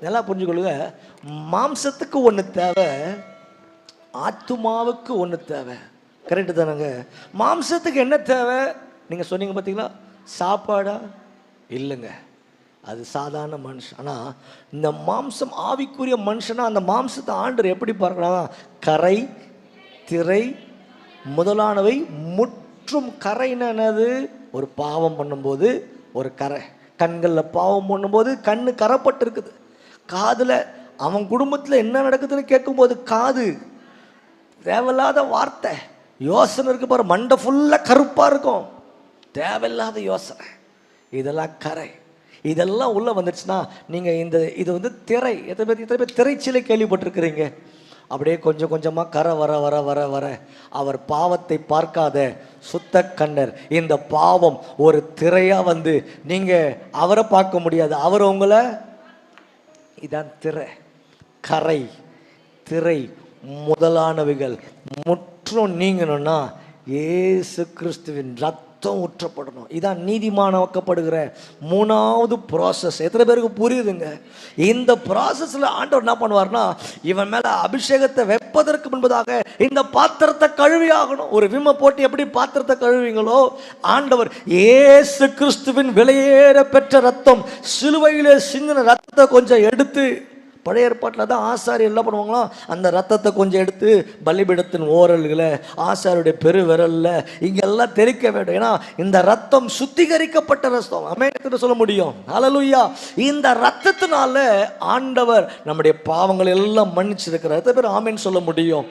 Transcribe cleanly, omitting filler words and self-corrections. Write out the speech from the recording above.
நல்லா புரிஞ்சுக்கொள்ளுங்க. மாம்சத்துக்கு ஒன்று தேவை, ஆத்துமாவுக்கு ஒன்று தேவை. கரெக்டு தானேங்க? மாம்சத்துக்கு என்ன தேவை? நீங்கள் சொன்னீங்க பார்த்தீங்களா, சாப்பாடா? இல்லைங்க, அது சாதாரண மனுஷன். ஆனால் இந்த மாம்சம் ஆவிக்குரிய மனுஷனா, அந்த மாம்சத்தை ஆண்டவர் எப்படி பார்க்கலாம்? கரை, திரை முதலானவை முற்றும். கரைன்னு ஒரு பாவம் பண்ணும்போது ஒரு கரை, கண்களில் பாவம் பண்ணும்போது கண்ணு கரைப்பட்டு இருக்குது. காதில் அவன் குடும்பத்தில் என்ன நடக்குதுன்னு கேட்கும்போது காது, தேவையில்லாத வார்த்தை யோசனை இருக்கு பாரு, மண்டை ஃபுல்லாக கருப்பாக இருக்கும், தேவையில்லாத யோசனை, இதெல்லாம் கரை. இதெல்லாம் உள்ளே வந்துடுச்சுன்னா நீங்கள் இது திரை. எத்தனை பேர் திரைச்சிலை கேள்விப்பட்டிருக்கிறீங்க? அப்படியே கொஞ்சம் கொஞ்சமாக கரை வர வர வர வர அவர் பாவத்தை பார்க்காத சுத்த கண்ணர். இந்த பாவம் ஒரு திரையாக வந்து நீங்கள் அவரை பார்க்க முடியாது, அவர் உங்களை. இதான் திரை. கரை, திரை முதலானவைகள் முற்றும் நீங்கணும்னா இயேசு கிறிஸ்துவின் ரத்தம் ஊற்றப்படணும். இதான் நீதிமானாக்கப்படுகிற மூணாவது ப்ராசஸ். எத்தனை பேருக்கு புரியுதுங்க? இந்த ப்ராசஸில் ஆண்டவர் என்ன பண்ணுவார்னா, இவன் மேலே அபிஷேகத்தை வைப்பதற்கு முன்பதாக இந்த பாத்திரத்தை கழுவி ஆகணும். ஒரு விம போட்டு எப்படி பாத்திரத்தை கழுவிங்களோ, ஆண்டவர் இயேசு கிறிஸ்துவின் விலையேற பெற்ற ரத்தம், சிலுவையிலே சிந்தின ரத்தத்தை கொஞ்சம் எடுத்து, பழைய ஏற்பாட்டில் தான் ஆசாரி என்ன பண்ணுவாங்களாம், அந்த ரத்தத்தை கொஞ்சம் எடுத்து பலிபீடத்தின் ஓரல்களை, ஆசாரியுடைய பெரு விரலில் இங்கெல்லாம் தெளிக்க வேண்டும். ஏன்னா இந்த ரத்தம் சுத்திகரிக்கப்பட்ட ரத்தம். ஆமென் சொல்ல முடியும். ஹல்லேலூயா. இந்த ரத்தத்தினால ஆண்டவர் நம்முடைய பாவங்களை எல்லாம் மன்னிச்சிருக்கிறார். எத்தனை பேர் ஆமென் சொல்ல முடியும்?